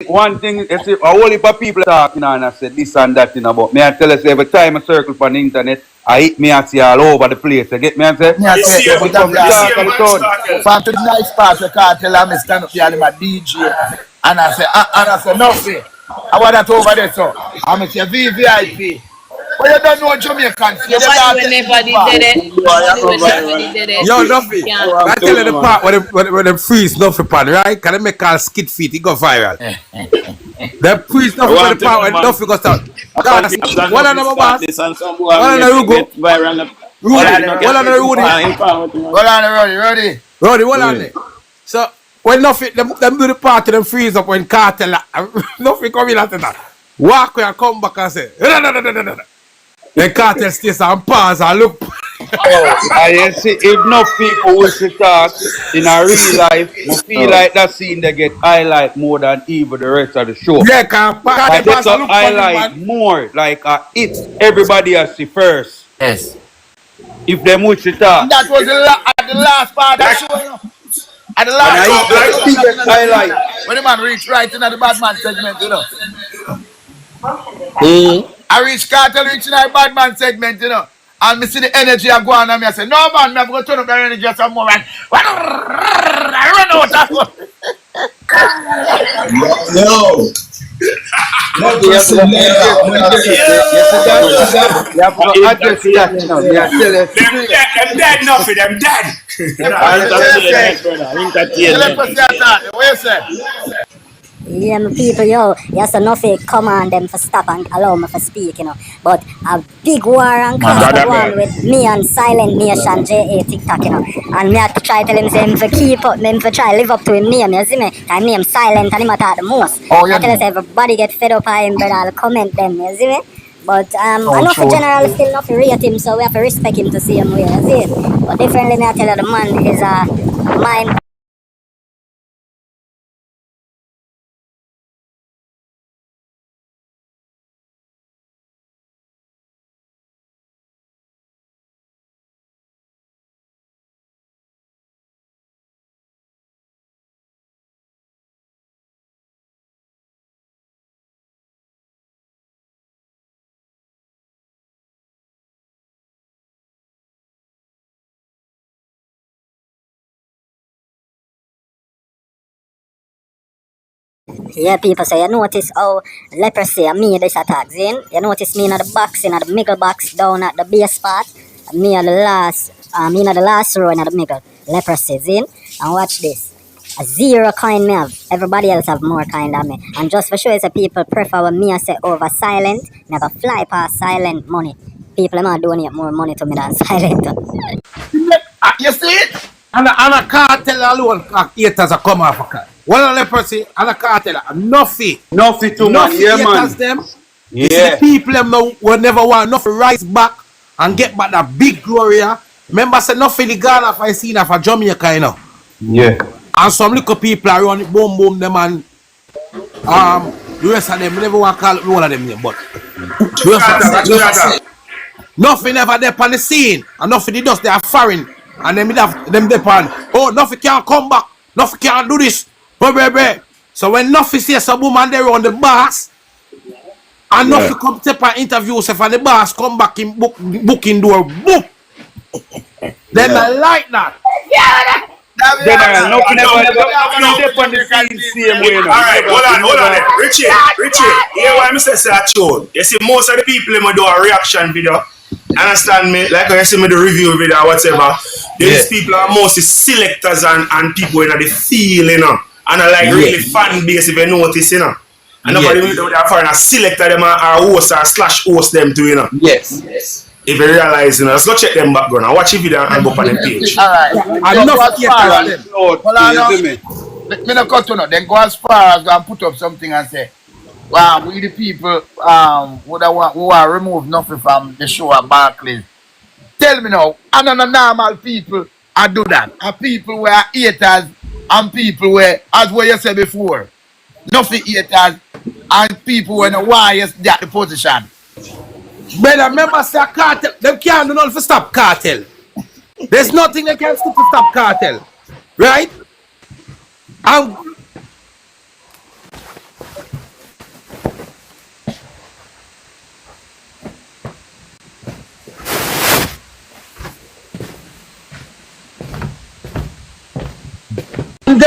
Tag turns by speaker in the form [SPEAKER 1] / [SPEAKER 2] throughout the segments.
[SPEAKER 1] one thing, you see, a whole heap of people talking and I said this and that, but me I tell us every time I circle on the internet, I hit me and see all over the place. You get me and say?
[SPEAKER 2] Me I say,
[SPEAKER 1] People come to talk on the town.
[SPEAKER 2] from to the nice part of Cartel, I'm stand up here, I'm a DJ. And I say, Nuffy, I want that over there, so. I'm a VVIP. But you don't know Jamaicans. You
[SPEAKER 3] never did it.
[SPEAKER 4] Yo, Nuffy, I tell you the part where them freeze Nuffy pan, right? Can they make all skid feet? It go viral. Them freeze Nuffy for the part where Nuffy goes down. One on the boss. One on the Rugo. One on the Rudy. Rudy, one on there. So, when Nuffy, them do the party, them freeze up when Cartel, Nuffy come in after that. Walk away and come back and say, then Cartel stays and pause and look.
[SPEAKER 1] I see, if enough people wish to talk in a real life, I feel like that scene they get highlight more than even the rest of the show.
[SPEAKER 4] Yeah, because
[SPEAKER 1] they highlight more, like it's everybody has to see first.
[SPEAKER 2] Yes.
[SPEAKER 1] If them wish to talk.
[SPEAKER 2] And that was at the last part of the show, you know. At the last part,
[SPEAKER 1] highlight.
[SPEAKER 2] when the man reached right into the Badman segment, you know. I reached Cartel reaching our Badman segment, you know. And me see the energy I go on and I say, no man, I'm going to turn up the energy some more and I run out of
[SPEAKER 5] No.
[SPEAKER 6] Them dead, Nuffy, them dead.
[SPEAKER 2] What you say?
[SPEAKER 7] Yeah, my people, yo, yes, Nuffy come on them for stop and allow me for speak, you know. But a big war and cross one with me and Silent Nation, JA TikTok, you know. And me have to try tell him, say, him for keep up, him for try live up to him name, you see me? His name Silent and him attack the most.
[SPEAKER 2] Oh, yeah.
[SPEAKER 7] I tell us everybody get fed up by him, but I'll comment them, you see me? But Nuffy general still not rate him, so we have to respect him to see him way, you see it? But differently, me I tell you, the man is a mind. Yeah, people, so you notice how leprosy me this attacks in. You notice me in the box, in the middle box, down at the base part. Me in the last row in the middle. Leprosy is in. And watch this. A 0 coin me have. Everybody else have more coin than me. And just for sure, it's people prefer what me I say over Silent. Never fly past Silent money. People might donate more money to me than Silent.
[SPEAKER 2] You see it?
[SPEAKER 4] And a Cartel alone, haters are come off a car. One of leprosy and a Cartel, Nuffy.
[SPEAKER 1] Nuffy too, man. Yeah, man.
[SPEAKER 4] Them.
[SPEAKER 1] Yeah.
[SPEAKER 4] The people them will never want Nuffy rise back and get back that big gloria. Remember, say Nuffy the Ghana for scene for Jamaica, you know.
[SPEAKER 1] Yeah.
[SPEAKER 4] And some little people are running boom boom them and the rest of them never want to call one of them name, but Nuffy never there on the scene, and Nuffy the dust they are foreign, and them have them there on. Oh, Nuffy can't come back, Nuffy can't do this. So when Nuffy sees some woman there on the bus, and Nuffy come take an interview, if the boss come back in booking door, book. Then I like that.
[SPEAKER 1] General, Nuffy never on the same way.
[SPEAKER 6] Alright, hold on there. Richie, hear what I say that show. You see, most of the people in do a reaction video. Understand me? Like I see me the review video or whatever. These people are mostly selectors and people in the field, you know. And I like really fan base if you notice, you know. And nobody will have a selector them or host or slash host them too, you know.
[SPEAKER 2] Yes.
[SPEAKER 6] If you realize, you know, let's go check them background and watch the video and go up on them page.
[SPEAKER 2] Alright.
[SPEAKER 4] I'm not scared of them.
[SPEAKER 2] Me not cut to no. Then go as far as go and put up something and say, wow, we the people who are remove Nuffy from the show at Barclays. Tell me now, and the normal people I do that. And people who are haters and people where, as what you said before, Nuffy haters and people who know why you get the position.
[SPEAKER 4] Brother, remember say Cartel, them can't do nothing to stop Cartel. There's nothing they can do to stop Cartel. Right? And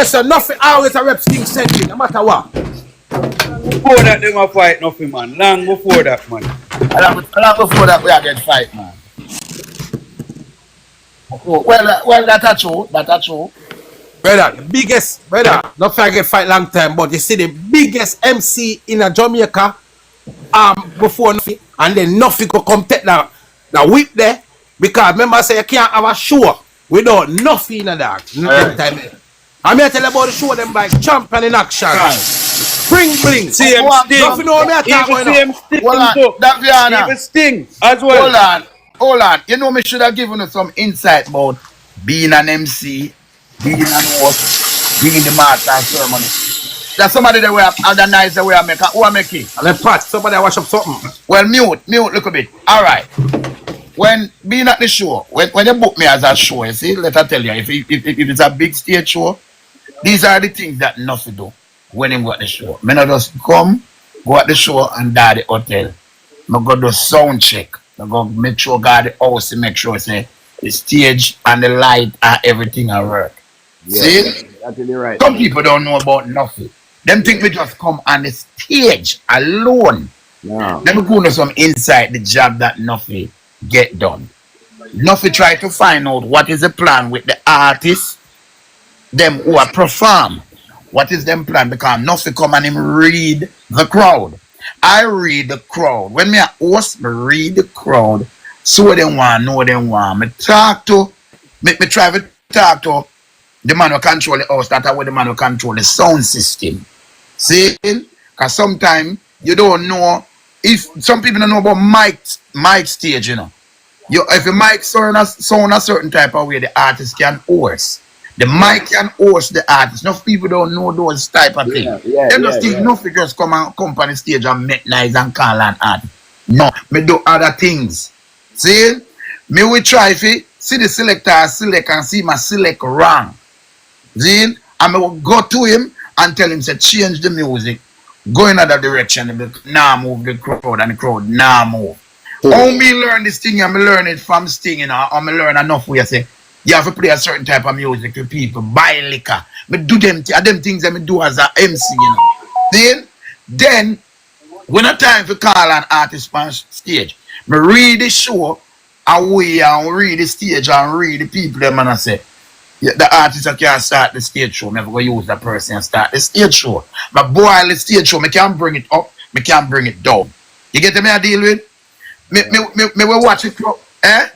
[SPEAKER 4] Listen, nothing always a rep Sting sentry, no matter what.
[SPEAKER 1] Before that, they might fight nothing, man. Long before that, man.
[SPEAKER 2] Long before that, we are get fight, man. Well, that's true. That's true.
[SPEAKER 4] Brother, the biggest, brother, not forget fight long time, but you see the biggest MC in a Jamaica before Nuffy, and then Nuffy could come take the whip there, because remember I say you can't have a show without Nuffy in a dog. I'm here to tell you about the show them by Champion in Action. Bring bling.
[SPEAKER 1] Same Sting.
[SPEAKER 4] Nothing know me at all.
[SPEAKER 1] Even Sting.
[SPEAKER 2] Even
[SPEAKER 1] Sting as well.
[SPEAKER 2] Hold on. You know me should have given you some insight about being an MC, being an host, being the master of ceremony. There's somebody that we have organized the way I make. Who I make it?
[SPEAKER 4] And then Pat, somebody wash up something.
[SPEAKER 2] Well, mute, look a bit. All right. When being at the show, when you book me as a show, you see, let I tell you, if it's a big stage show, these are the things that Nuffy do when him go at the show. Me not just come, go at the show and die at the hotel. I go do sound check. I go make sure God the house, make sure say the stage and the light and everything are work.
[SPEAKER 5] Yeah,
[SPEAKER 2] see?
[SPEAKER 5] that's really right.
[SPEAKER 2] Some people don't know about Nuffy. Them think we just come on the stage alone.
[SPEAKER 5] No.
[SPEAKER 2] Let me go into some insight the job that Nuffy get done. Nuffy try to find out what is the plan with the artists, them who are perform. What is them plan? Because Nuffy come and him read the crowd. I read the crowd. When me a host, me read the crowd. So them want, know them want. Me talk to, me try to talk to the man who control the house. That's how the man who control the sound system. See? Because sometimes you don't know, if some people don't know about mic stage, you know. If the mic sound a certain type of way, the artist can host. The mic can host the artist. Enough people don't know those type of things. Them just think Nuffy just come on the stage and make nice and call an artist. No, me do other things. See? Me will try to see the selector select and see my select wrong. See? And me will go to him and tell him, say, change the music. Go in another direction. Now move the crowd and the crowd now move. How me learn this thing, and me learn it from Sting, you know, or me learn enough where you say, you have to play a certain type of music to people, buy liquor. Me do them things that me do as an MC, you know. Then, when a time for call an artist on stage, me read the show away and read the stage and read the people them and I say, yeah, the artist that can start the stage show, me never go use that person and start the stage show. But boy, the stage show, me can't bring it up, me can't bring it down. You get me I deal with? Me will watch it, eh?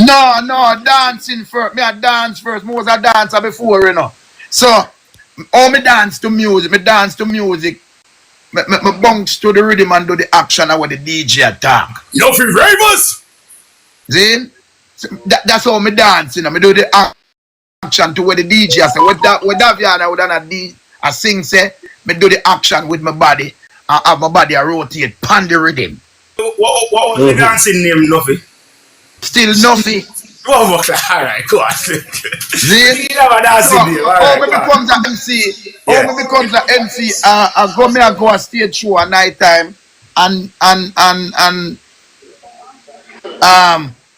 [SPEAKER 2] No, dancing first. Me a dance first. Me was a dancer before, you know. So, how me dance to music? Me bounce to the rhythm and do the action and what the DJ attack.
[SPEAKER 6] Nuffy VYBZ.
[SPEAKER 2] See? That's how me dance, you know. Me do the action to where the DJ say. What that I would I sing say, me do the action with my body and have my body rotate pan the rhythm.
[SPEAKER 6] What was the dancing name, Nuffy?
[SPEAKER 2] Still Nuffy.
[SPEAKER 6] Oh, alright, go on.
[SPEAKER 2] See?
[SPEAKER 6] You never dancing name.
[SPEAKER 2] How me becomes an MC? How me becomes an MC? I go a stage show at night time, and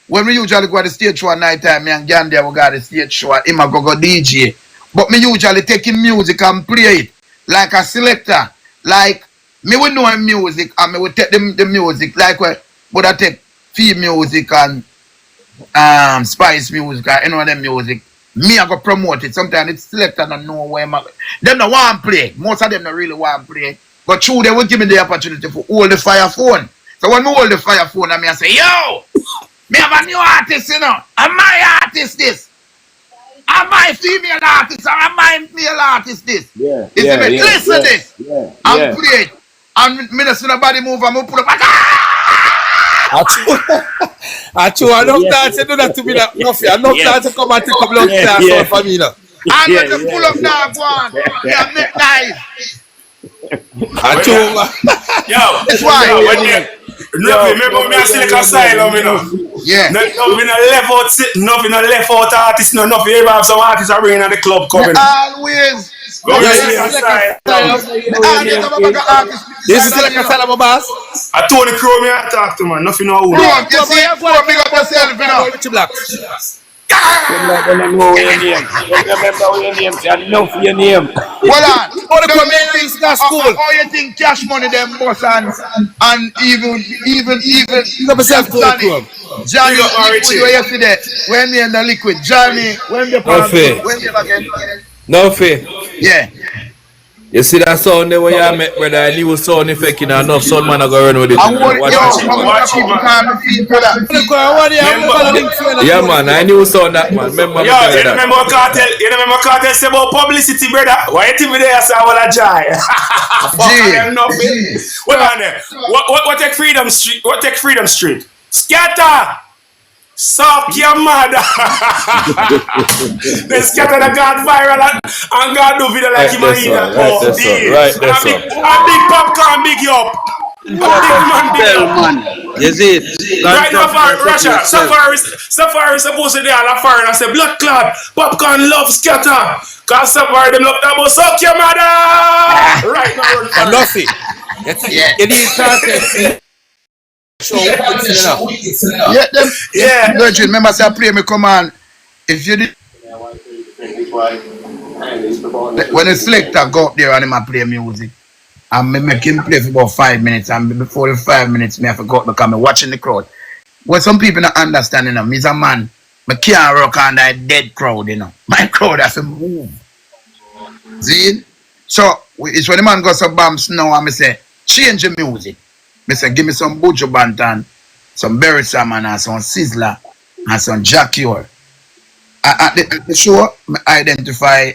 [SPEAKER 2] when we usually go to the stage show at night time, me and Gandhi will go to the stage show. Him a go DJ, but me usually take him music and play it like a selector. Like me would know him music and me would take the music like would I take Fee music and Spice music or any of them music. Me I go promote it. Sometimes it's selector don't know where them don't want to play. Most of them don't really want to play. But true, they will give me the opportunity to hold the fire phone. So when me hold the fire phone and me I say, yo, me have a new artist, you know. Am my artist this? Am my female artist or am my male artist this? Listen this. And play it. And me just see nobody move and me put up.
[SPEAKER 4] I don't dance to do that to me, Nuffy. I don't dance to come and take up long dance for me, no.
[SPEAKER 2] I'm going to pull up now, one. Yeah, make nice.
[SPEAKER 6] Yo,
[SPEAKER 2] that's why.
[SPEAKER 6] Nuffy, remember me a Silicon Asylum, you know?
[SPEAKER 2] Yeah.
[SPEAKER 6] Nothing left out artists, no, Nuffy ever have some artists are bringing at the club coming.
[SPEAKER 2] Always.
[SPEAKER 6] Go with
[SPEAKER 4] Yeah,
[SPEAKER 6] Selector style.
[SPEAKER 4] This is like a style, my boss.
[SPEAKER 6] I told the crew me I talk to man. Nothing know who.
[SPEAKER 2] Don't you see? Don't big up yourself, you know.
[SPEAKER 4] Richie Black.
[SPEAKER 1] They don't know your name. Don't remember your name. Say enough your name.
[SPEAKER 2] Hold on.
[SPEAKER 4] Oh, the community is school.
[SPEAKER 2] How you think cash money them boss and even
[SPEAKER 4] Look up yourself to the club.
[SPEAKER 2] Johnny,
[SPEAKER 6] Big up, Richie.
[SPEAKER 2] yesterday when me and the liquid Johnny when they
[SPEAKER 5] Nuffy.
[SPEAKER 2] when they again
[SPEAKER 5] Nuffy.
[SPEAKER 2] yeah.
[SPEAKER 5] You see that sound there when you met brother, I knew sound effect in enough sound man I go run with it.
[SPEAKER 2] I want
[SPEAKER 5] Watch
[SPEAKER 2] yo,
[SPEAKER 5] it.
[SPEAKER 6] Watch it, man.
[SPEAKER 5] Yeah man, I knew sound that man. Remember me
[SPEAKER 6] Yo,
[SPEAKER 5] tell
[SPEAKER 6] you
[SPEAKER 5] you that.
[SPEAKER 6] remember Cartel? You remember Cartel say about publicity, brother? Why you think me there say I wanna joy? What on there? What take Freedom Street? What take Freedom Street? Skatta! Suck your mother! They scatter the God viral and God do video like him and he that
[SPEAKER 5] Right, that's all.
[SPEAKER 6] A big popcorn, big up. A big man, big up.
[SPEAKER 1] Man, you see it?
[SPEAKER 6] Right now for Russia, Safari supposed to be all a foreign and say blood clot, popcorn love Skatta. Cause Safari them love that about suck your mother! Right now,
[SPEAKER 4] And Nuffy. You need to
[SPEAKER 2] Yeah, them,
[SPEAKER 6] yeah.
[SPEAKER 2] Virgin, remember say I play me command. If you did when the selector go up there and him a play music and me make him play for about 5 minutes and before the 5 minutes me I forgot because me watching the crowd. What some people not understand, you know, me's a man, me can't rock on that dead crowd, you know. My crowd has to move. See? So it's when the man goes some bumps now and me say, change the music. Me say, give me some Buju Bantan, some Berry Salmon and some Sizzler and some Jackie. At the show, I identify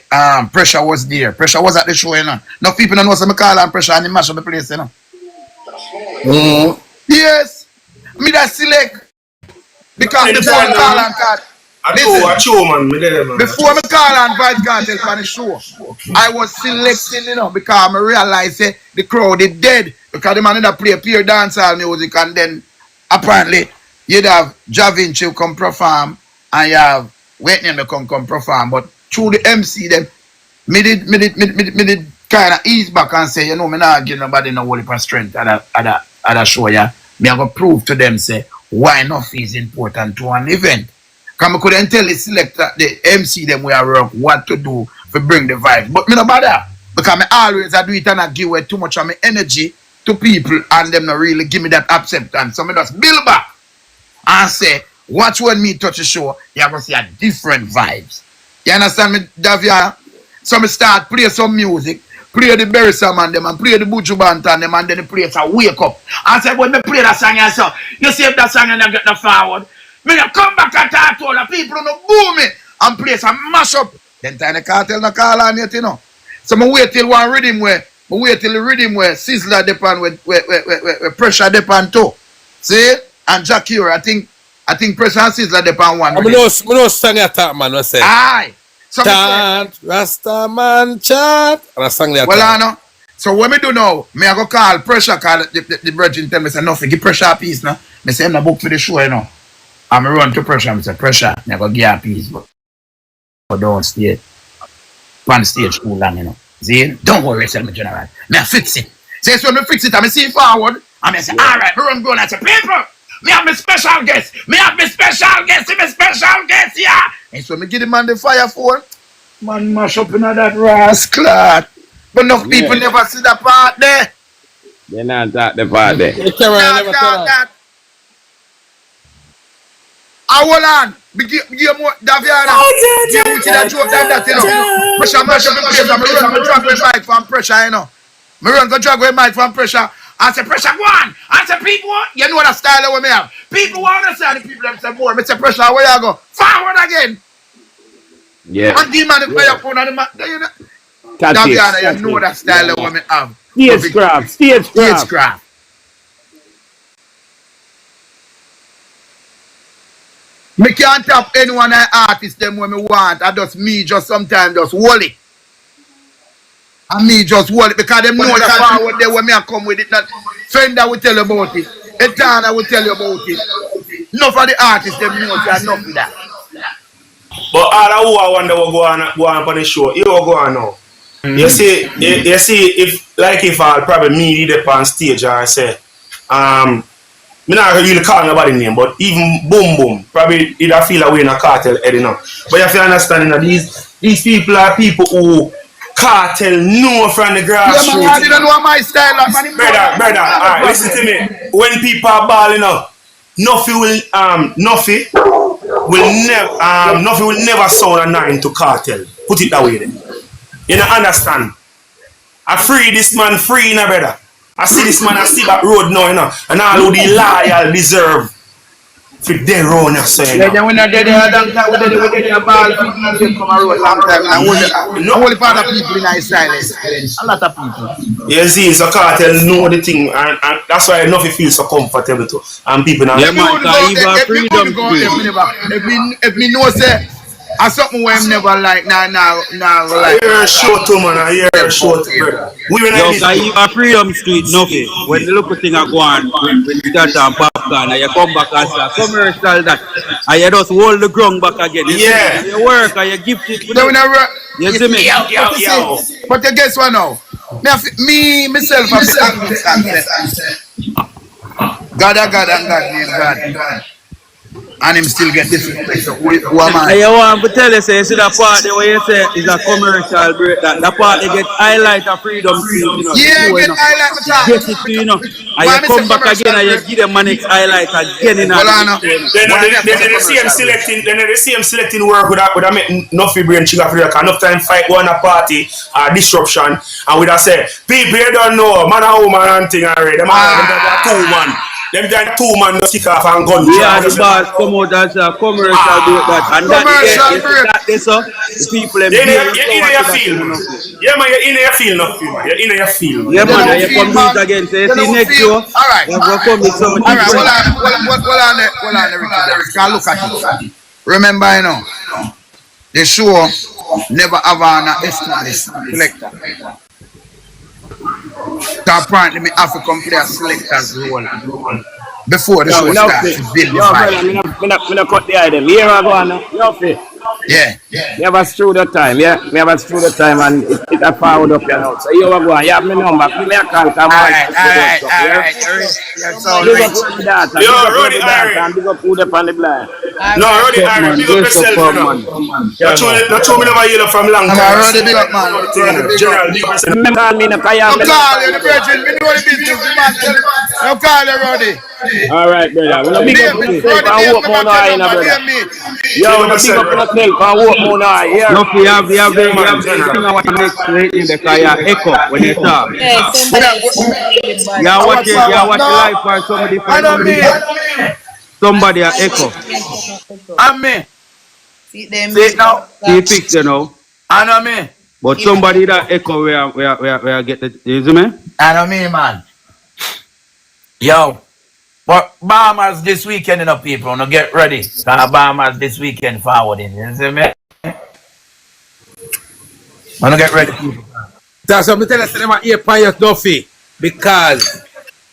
[SPEAKER 2] Pressure was there. Pressure was at the show, you know. Now people don't know so I call on Pressure and he mash up the place, you know. Yes. Me that select. Because before I call on card. Before I call on Vice Cartel for the show, I was selecting, you know, because I realized the crowd is dead. Because the man that play pure dancehall music and then apparently you'd have Javinci come perform and you have Whitney come perform. But through the MC them, me did kind of ease back and say, you know, me not give nobody no whole heap of strength at a show, yeah. Me I go prove to them say why Nuffy is important to an event. Because I couldn't tell the selector, the MC them we are work what to do to bring the vibe. But me no bother. Because I always I do it and I give away too much of my energy to people and them not really give me that acceptance. So me just build back and say, watch when me touch the show, you're going to see a different vibes. You understand me, Davia? So me start play some music, play the Berry Salmon them and play the Buju Bantan them and then the place I wake up. And say, when me play that song and so, you see if that song and I get the forward. Me not come back and talk to all the people no boom me and play some mash up. Then time the cartel no call on it, you know. So me wait till one rhythm where Sizzler depend with Pressure depend too. See? And Jackie, I think Pressure and Sizzler depend one.
[SPEAKER 4] I know song you talk, man. What's it?
[SPEAKER 2] Aye. So
[SPEAKER 4] Chant, Rasta man, chant. And I sang that.
[SPEAKER 2] Well, I know. So what me do now? Me I go call Pressure, call the virgin tell me say nothing. Give Pressure a piece now. Me say I'm not book for the show, you know. I'm run to Pressure. I say Pressure. Me I go give a piece, but don't stay on stage too long, you know. See? Don't worry, tell me general. Me I fix it. Say so me fix it. I see forward. And me say, all right, me run go and I say, people. Me have my special guest. Me have my special guest. My special guest, yeah. And so me give the man the fire phone. Man mash up in that rascal. But enough people never see that part there.
[SPEAKER 1] They not talk the part there.
[SPEAKER 2] That. Hold on. Give more Daviana. Give me that joke that, you know. Pressure mash up the place. I'm run go drag with mic from Pressure, you know. Me run go drag with mic from Pressure. I say Pressure go on. I say people, you know what style we have. People want to say the people them say more. Me say Pressure, where you go? Forward again.
[SPEAKER 1] Yeah.
[SPEAKER 2] And give man the fire phone and the man. You know. Daviana, you know that style we have. Stagecraft. Me can't tap anyone artist them when me want. I just me just sometimes just hold it. And me just hold it because them know that forward there when me I come with it. Not Fender will tell you about it. Etana will tell you about it. Enough of the artists them know that enough of that.
[SPEAKER 6] But all who I wonder what go on for the show, you go on now. You see, if I'll probably meet it up on stage and I say, me not really call nobody name, but even Boom Boom, probably I feel away in a cartel head enough. But you have to understand, you know, these people are people who cartel know from the grassroots.
[SPEAKER 2] Yeah, man, I didn't know my style. Like,
[SPEAKER 6] brother, alright, listen to me. When people are balling up, Nuffy will never sound a 9 to cartel. Put it that way then. You don't understand? I free this man free, you know, brother. I see this man, I see that road now, you know, and all who the loyal deserve for their own, you know.
[SPEAKER 2] Yeah, then when I get there, we did a ball, people come a road long time, and only part of people in silence. A lot of people.
[SPEAKER 6] You see, so cartel know the thing, and that's why Nuffy feels so comfortable too. And people now.
[SPEAKER 1] Yeah, man,
[SPEAKER 2] if me know, say, I something where I'm never like, nah, like.
[SPEAKER 6] You're short too, man. You're short, brother. We were
[SPEAKER 1] yo, you are Freedom Street, Nuffy. When the local thing are going, when you got on popcorn, and you come back and say, commercial that, and you just hold the ground back again.
[SPEAKER 6] Yeah.
[SPEAKER 1] You work and you gift it. You see me?
[SPEAKER 2] Yo. But you guess what now? Myself, God and God named God. And him still get this. So who am I?
[SPEAKER 1] And you want to tell you, say, you see that part there where you say is a commercial break, that part they get highlight of Freedom Street, you know.
[SPEAKER 2] Yeah, get highlight the top.
[SPEAKER 1] Get it, you know. And you come back again and you give them my next highlight again in
[SPEAKER 6] Then they see him selecting work with a make Nuffy brain sugar for enough time fight one a party disruption, and we that say people you don't know man and woman and thing already. Them are 2 man. Them guys 2 man no stick off and gun.
[SPEAKER 1] Yeah, the boss come out as a commercial break that, and that is so the people them.
[SPEAKER 6] You in your field. Yeah man, you in your field Nuffy. You in your field.
[SPEAKER 1] Yeah man, you come meet again. So you see next show.
[SPEAKER 2] Alright.
[SPEAKER 1] You go come with some.
[SPEAKER 2] Alright, hold on, Richard. Can look at it. Remember, you know, the show never have an established selector. So apparently, me have to come play a selector's role before the show starts.
[SPEAKER 8] Yo, brother, me not cut the item. Here I go on now.
[SPEAKER 2] Yeah.
[SPEAKER 8] Me have a through the time, yeah. Me have a through the time and it a forward up your now. So you go on. You have me number. Give me a call. Come on.
[SPEAKER 2] Alright.
[SPEAKER 8] Big up the data. Big up the data and big up who the on the blind.
[SPEAKER 6] No, Roddy, big up yourself, man. Not show me never hear from long time.
[SPEAKER 2] Roddy, big up, man.
[SPEAKER 6] General, big up yourself.
[SPEAKER 8] Call me no kaya.
[SPEAKER 2] I'm calling the virgin. Me know the business, man. I'm calling Roddy.
[SPEAKER 8] Alright, brother. We big up yourself and walk more now, you know, brother. Yo, we big up yourself and walk more now, yeah.
[SPEAKER 1] No, we have the thing I want to make straight in the car, echo when you talk. You watch the live for somebody a echo.
[SPEAKER 2] I'm me.
[SPEAKER 3] See them.
[SPEAKER 2] See it now.
[SPEAKER 1] He fixed you know.
[SPEAKER 2] I know me.
[SPEAKER 1] But somebody that echo where get the, you see me?
[SPEAKER 2] I know me, man. Yo. But Bahamas this weekend, you know, people, now get ready. Bahamas this weekend forwarding, you see me? Now get ready, people.
[SPEAKER 4] That's what I'm telling you, them here by your Nuffy, because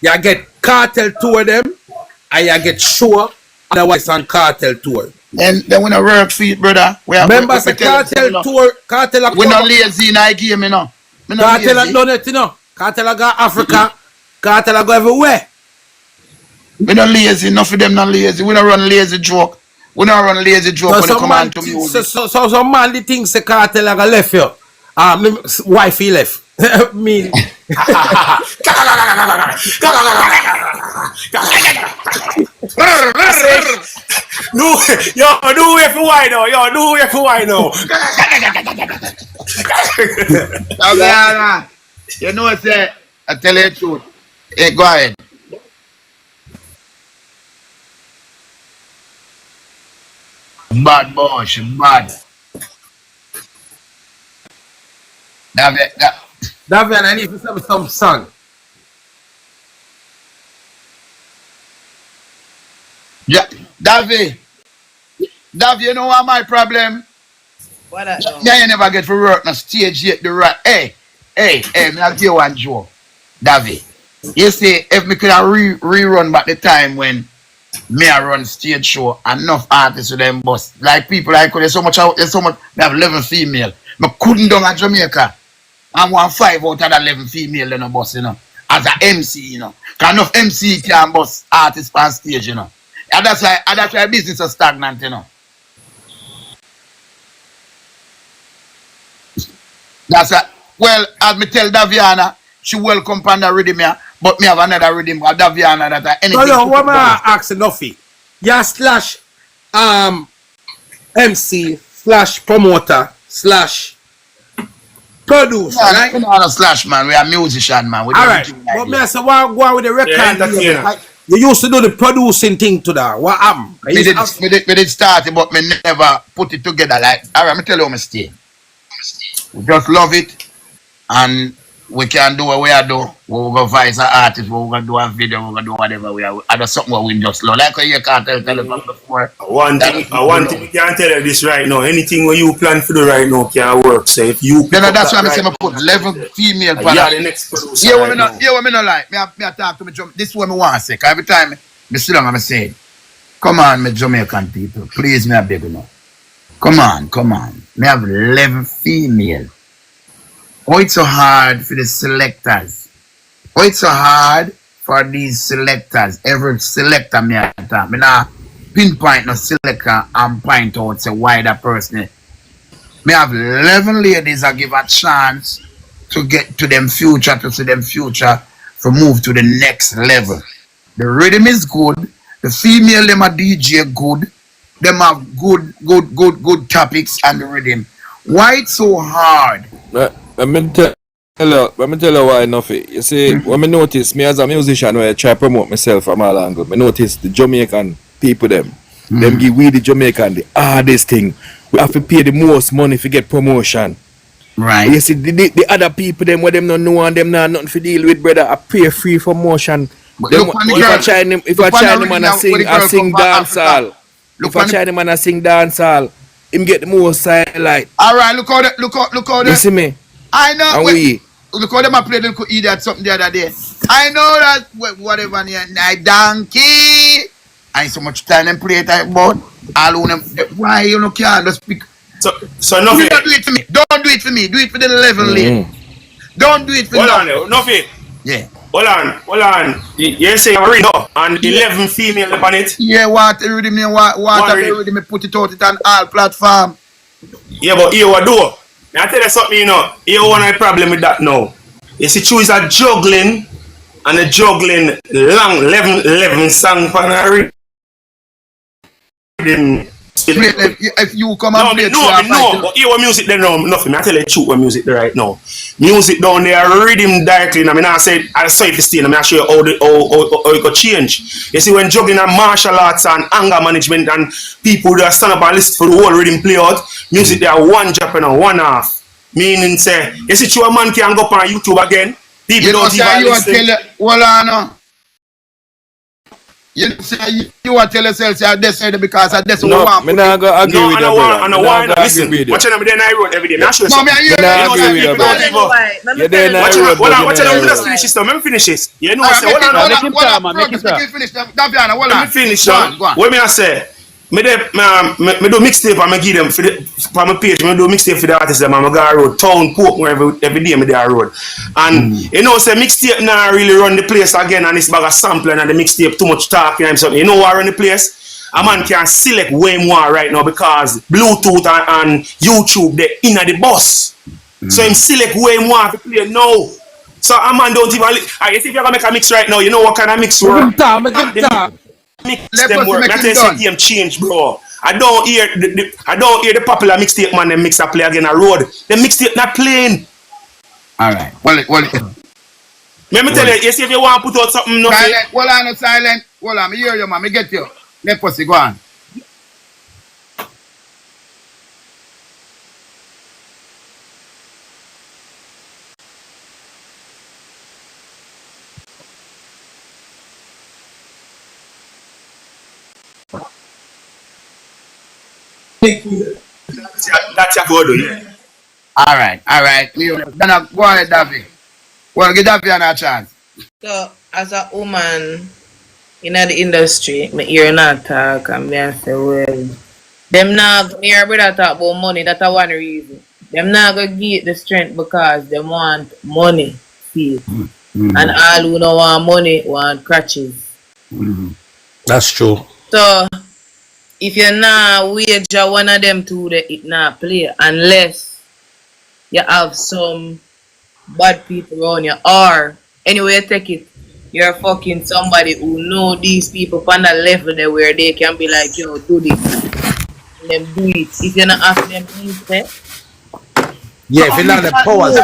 [SPEAKER 4] you get cartel tour them and you get show otherwise on cartel tour.
[SPEAKER 2] And then when I work for it, brother,
[SPEAKER 4] remember the cartel tour, cartel
[SPEAKER 2] we not lazy in our game, you know.
[SPEAKER 4] Cartel have done it, you know. Cartel go Africa, cartel go everywhere.
[SPEAKER 2] We not lazy, enough of them not lazy. We don't run lazy joke. We don't run lazy joke when they come on to music.
[SPEAKER 4] So some man the things the cartel go left you. Wife he left. Me.
[SPEAKER 6] No, yo, do it for why now? Yo, do it for why now?
[SPEAKER 2] You know what I tell you the truth. Hey, go ahead. Bad boy, she bad.
[SPEAKER 4] David, I need to sing some song.
[SPEAKER 2] Yeah, David, you know what my problem?
[SPEAKER 3] What that?
[SPEAKER 2] Yeah, you never get for work on stage yet. The right. Hey, me I'll tell you one joke. David, you see, if me could have rerun back the time when me I run stage show, enough artists with them bus. Like people like there's so much, me have 11 female. Me couldn't down at Jamaica. and 5 out of the 11 female in the bus, you know, as a MC, you know. Because enough MC can bus artists on stage, you know. And that's why business is stagnant, you know. That's why, well, as me tell Daviana, she welcome on the rhythm here, but me have another rhythm with Daviana that anything.
[SPEAKER 4] No, what am I asking Nuffy? Yeah, slash MC slash promoter slash producer, right?
[SPEAKER 2] We're not a slash, man. We are musician, man. We
[SPEAKER 4] Alright, but me I say, what go on with the record?
[SPEAKER 6] Yeah,
[SPEAKER 4] you used to do the producing thing to that. What happened?
[SPEAKER 2] We did start it, but me never put it together. Like, alright, me tell you how me stay. We just love it, and we can do what we are do. We will go voice an artist, we will go do a video, we will go do whatever we are. I do something what we just love. Like you can't tell from before.
[SPEAKER 6] One thing we can't tell you this right now. Anything what you plan for do right now can work. So if you
[SPEAKER 2] then that's why I say I put 11 female.
[SPEAKER 6] Yeah, the next producer.
[SPEAKER 2] Yeah, what me not like. Me talk to me. This is what me want to say. Cause every time me sit down and I say, come on, me Jamaican people, please, me a beg you now. Come on. Me have 11 female. Oh, it's so hard for the selectors. Oh, it's so hard for these selectors. Every selector me attack. Me now pinpoint no selector and point out say why that person. Me have 11 ladies I give a chance to get to them future, to see them future, to move to the next level. The rhythm is good. The female them a DJ good. Them have good topics and the rhythm. Why it's so hard?
[SPEAKER 5] Let me tell you why Nuffy. You see, when I notice me as a musician when I try to promote myself from all angles, I notice the Jamaican people them give we the Jamaican the hardest thing. We have to pay the most money to get promotion.
[SPEAKER 2] Right.
[SPEAKER 5] You see, the other people them where them don't know and them not nothing to deal with, brother, I pay free for motion. If I try them and I sing dancehall. If I try them and I sing dancehall, him get the most highlight.
[SPEAKER 2] Alright, look how
[SPEAKER 5] you see me?
[SPEAKER 2] I know. Look how them a play the little idiot something the other day. I know that whatever I donkey. I ain't so much time them play it about all them. Why you no can't just speak?
[SPEAKER 6] So Nuffy.
[SPEAKER 2] Don't do it for me. Don't do it for me. Do it for the 11 lady. Don't do it for me.
[SPEAKER 6] Hold on, Nuffy.
[SPEAKER 2] Yeah.
[SPEAKER 6] Hold on. You say you're read up and 11 female upon it.
[SPEAKER 2] Yeah, what already me put it out on all platform.
[SPEAKER 6] Yeah, but here what do? I tell you something, you know. Here one of the problem with that now. You see, choose a juggling and a juggling long 11 song for a rhythm.
[SPEAKER 2] If you come and play
[SPEAKER 6] no, but here what music there now, nothing. I tell you the truth what music there right now. Music down there rhythm directly. I mean, I said I saw if you stay, I mean, I show you how it could change. You see, when juggling and martial arts and anger management and people that stand up and listen for the whole rhythm play out, music there one drop and one half. Meaning say, you see, a man can go up on YouTube again. People don't even listen.
[SPEAKER 2] You say you want to tell yourself say that's it because that's what
[SPEAKER 5] no,
[SPEAKER 2] we want.
[SPEAKER 5] Me not go agree with that, brother.
[SPEAKER 6] No, why not? Listen, watch out, then I wrote every day. Watch out, finish this. Let me finish this. You know, say, hold on.
[SPEAKER 2] Let me finish. Daviana, hold on.
[SPEAKER 6] Let me finish. What me I say? Me do mixtape and me give them for my page. Me do mixtape for the artists them and me go road town Portmore every day me there road. And you know say mixtape now really run the place again and it's bag of sampling and the mixtape too much talking and something. You know what run the place? A man can select way more right now because Bluetooth and YouTube they in the bus. So him select way more to play now. So a man don't even if you're gonna make a mix right now, you know what kind of mix work? Mix them work. I tell you, change, bro. I don't hear the popular mixtape man. Them mix a play again a road. The mixtape not playing.
[SPEAKER 2] All right. Well.
[SPEAKER 6] Let me tell you. You see if you want to put out something, no.
[SPEAKER 2] Silent. Hold on, silent. Hold on. Me hear you, man. Me get you. Let pussy go on.
[SPEAKER 6] That's your photo, yeah.
[SPEAKER 2] All right. Then go ahead, Davi. Well, give Davi a chance.
[SPEAKER 3] So, as a woman in the industry, me hear not talk and me say, well, them not hear brother talk about money. That's one reason. Them not gonna get the strength because they want money. See. And all who don't want money want crutches.
[SPEAKER 4] That's true.
[SPEAKER 3] So if you're not wager one of them two, it not play unless you have some bad people around you, or anyway you take it, you're fucking somebody who know these people on a level there where they can be like, yo, do this, and them do it. If you're not asking them instead,
[SPEAKER 4] yeah, if you're not the powers.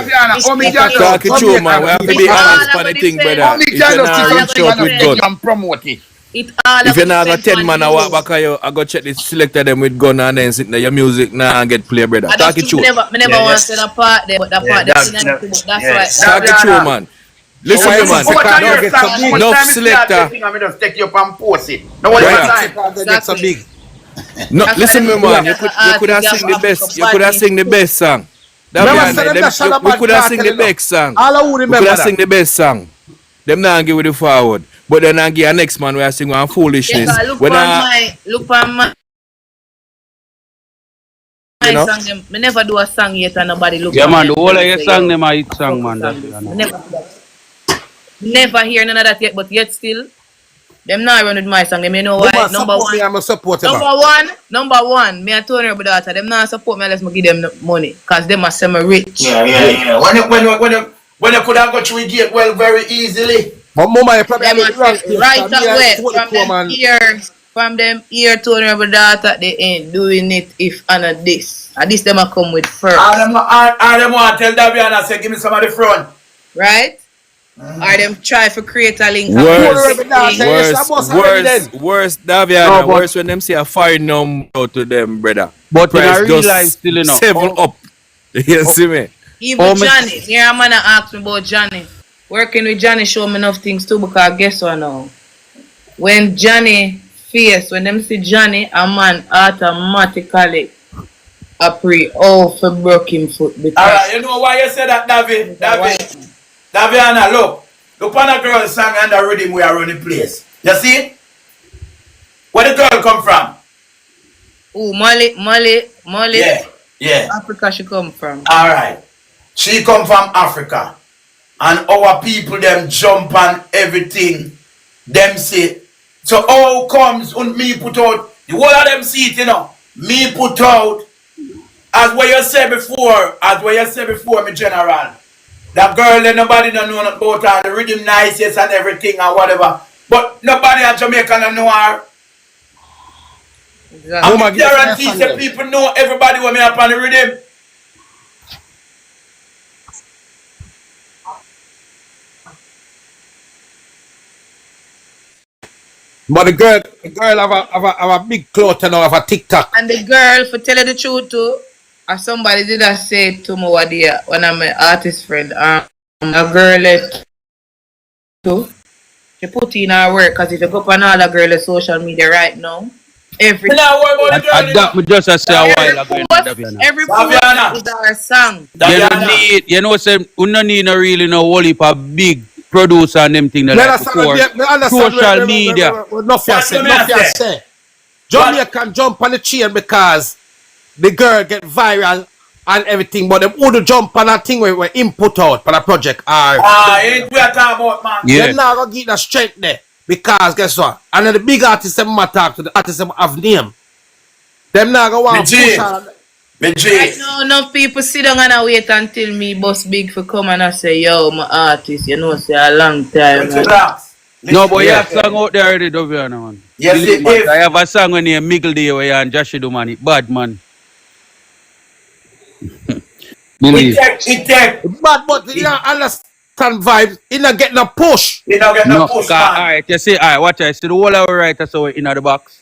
[SPEAKER 5] Talking true, man. We have to be honest on the thing, brother. If you're not reach out with gun,
[SPEAKER 2] and promote it.
[SPEAKER 5] if you're not got 10 man, I walk back at you, I go check the selector them with gun and then sit there, your music now and get play, brother. Talking true.
[SPEAKER 3] I never want to say that part there, but that part that's why.
[SPEAKER 5] Talking true, man. Listen to man.
[SPEAKER 2] Enough
[SPEAKER 5] selector.
[SPEAKER 2] I'm just take you up and post it. No one
[SPEAKER 4] Get so big.
[SPEAKER 5] No, listen to me, man. You could have sing the best. You could have sing the best song. We could have sing the best song. We could have sing the best song. Them not give with the forward. But then I give a next man where I sing one foolishness.
[SPEAKER 3] Yeah, look for my
[SPEAKER 5] you know?
[SPEAKER 3] song. I never do a song yet and nobody look.
[SPEAKER 1] Yeah, man, the whole of your song, them are hit song, man.
[SPEAKER 3] Never hear none of that yet, but yet still, them not run with my song. Them, you know why? Number one, me and Tony Rebel daughter, them not support me unless I give them money. Because them are semi-rich.
[SPEAKER 2] Yeah. When you could have got through gate well very easily.
[SPEAKER 4] But mama, you probably
[SPEAKER 3] right away from them here Tony Rebel daughter, they ain't doing it if under this. At this them a come with first.
[SPEAKER 2] All them want to tell Daviana say give me some of the front.
[SPEAKER 3] Right? Or them try to create a link.
[SPEAKER 5] Worse, Daviana. Worse when them say a fire number to them, brother.
[SPEAKER 1] But in a real life still enough.
[SPEAKER 5] 7 up. You see me?
[SPEAKER 3] Even Johnny. Here a man ask me about Johnny. Working with Johnny show me enough things too, because guess what now? When Johnny face, when them see Johnny, a man automatically a pray for broken foot.
[SPEAKER 2] Alright, you know why you say that, Daviana, look on a girl song and the rhythm we are running place. You see? Where the girl come from?
[SPEAKER 3] Oh, Molly.
[SPEAKER 2] Yeah.
[SPEAKER 3] Africa she come from.
[SPEAKER 2] Alright. She come from Africa. And our people them jump on everything. Them say. So how comes when me put out the whole of them see it, you know. Me put out as what you said before, me general. That girl that nobody don't know about her, the rhythm nice yes and everything and whatever. But nobody at Jamaica don't know her.
[SPEAKER 3] Exactly.
[SPEAKER 2] I guarantee that people know everybody when me up on the rhythm.
[SPEAKER 4] But the girl have a big clout and have a TikTok.
[SPEAKER 3] And the girl, for tell you the truth too, as somebody did I say to me one day when I'm an artist friend, a girl too, she put in her work, because if you go up on all the girls social media right now, every
[SPEAKER 1] that just say a while ago.
[SPEAKER 3] Every post is our song.
[SPEAKER 1] You know, say we no need no really no whole heap of big producer and them thing like before. Social media.
[SPEAKER 4] Nothing say. Jamaica can jump on the chain because the girl get viral and everything, but them who jump on that thing where we input out for the project
[SPEAKER 2] ain't we are talking about, man.
[SPEAKER 4] They're not gonna get the strength there. Because guess what? And then the big artists them talk to the artists them have name. Them not gonna want to push on.
[SPEAKER 3] Right now, enough people sit down and wait until me boss big for come and I say, yo, my artist, you know, say a long time.
[SPEAKER 1] No, but you have a song out there already, Daviana, man.
[SPEAKER 2] Yes,
[SPEAKER 1] I have a song when you Miggle Day where you and Josh do man, bad man.
[SPEAKER 2] It take.
[SPEAKER 4] But you don't understand vibes. You not get no push.
[SPEAKER 2] You don't get no push, man.
[SPEAKER 1] Alright, you see, alright, watch I see the whole of writer so in the box.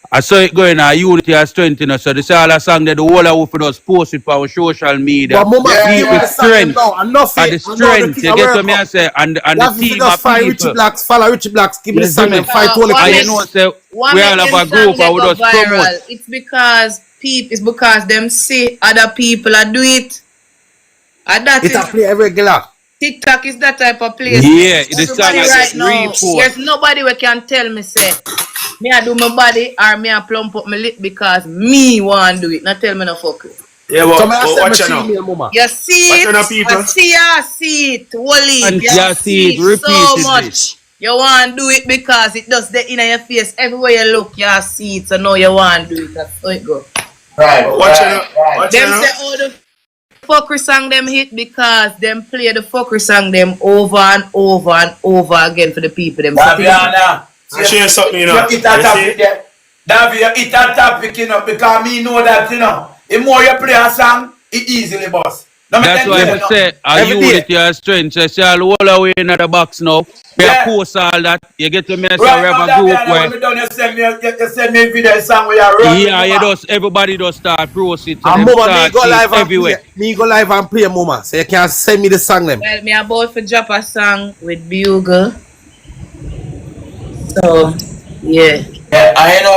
[SPEAKER 1] I saw it going on unity and strength, you know, so this all a song that the whole of for us post it for our social media.
[SPEAKER 4] But mama,
[SPEAKER 1] the strength. And the strength, you get what me I say, and the team of people.
[SPEAKER 4] Follow Richie Blacks, give me the song and fight all
[SPEAKER 1] and you know, say, we all have a group and we just promote.
[SPEAKER 3] It's because them see other people are do it. And that
[SPEAKER 4] it's a play regular.
[SPEAKER 3] TikTok is that type of place.
[SPEAKER 1] Yeah, the song
[SPEAKER 3] right now. There's nobody who can tell me say me I do my body or me I plump up my lip because me want do it. Not tell me no fuck it.
[SPEAKER 6] Yeah,
[SPEAKER 4] So
[SPEAKER 6] but
[SPEAKER 4] I send
[SPEAKER 6] watch
[SPEAKER 4] my
[SPEAKER 6] it now.
[SPEAKER 4] female mama.
[SPEAKER 3] You see
[SPEAKER 6] Watch
[SPEAKER 3] it?
[SPEAKER 6] it now, people.
[SPEAKER 3] I see it. Wally,
[SPEAKER 1] And
[SPEAKER 3] you
[SPEAKER 1] you see
[SPEAKER 3] see
[SPEAKER 1] it
[SPEAKER 3] it so
[SPEAKER 1] repeatedly.
[SPEAKER 3] much. You want to do it because it does the in your face. Everywhere you look, you see it. So now you want to do it. That's how it go.
[SPEAKER 2] Right.
[SPEAKER 6] Watch it now. Watch it
[SPEAKER 3] Them
[SPEAKER 6] now.
[SPEAKER 3] say all the fuckery song them hit because them play the fuckery song them over and over and over again for the people. Them
[SPEAKER 2] Daviana.
[SPEAKER 6] I share something, you know.
[SPEAKER 2] You hit that
[SPEAKER 6] You
[SPEAKER 2] topic
[SPEAKER 6] see?
[SPEAKER 2] there. Davi, you hit that topic, you know, because me know that, you know, the more you play a song, it easily boss. No,
[SPEAKER 1] That's
[SPEAKER 2] me
[SPEAKER 1] why
[SPEAKER 2] tell
[SPEAKER 1] I
[SPEAKER 2] you, no.
[SPEAKER 1] say, are
[SPEAKER 4] Every
[SPEAKER 1] you
[SPEAKER 4] day.
[SPEAKER 1] with your strength? So say, all away in the box now. We
[SPEAKER 2] Yeah.
[SPEAKER 1] post all that. You get to me, so
[SPEAKER 2] Right
[SPEAKER 1] we have
[SPEAKER 2] now,
[SPEAKER 1] a group
[SPEAKER 2] Daviana,
[SPEAKER 1] where,
[SPEAKER 2] when me done, you send me a video song where you run
[SPEAKER 1] yeah,
[SPEAKER 2] with
[SPEAKER 1] you
[SPEAKER 2] mama.
[SPEAKER 1] just, everybody just start proceed. So
[SPEAKER 4] And
[SPEAKER 1] them
[SPEAKER 4] mama, me
[SPEAKER 1] start
[SPEAKER 4] go
[SPEAKER 1] see it
[SPEAKER 4] live and
[SPEAKER 1] everywhere.
[SPEAKER 4] play. Me go live and play, mama. So you can send me the song them.
[SPEAKER 3] Well, me about to drop a song with Bugle. So, yeah.
[SPEAKER 2] Yeah, I know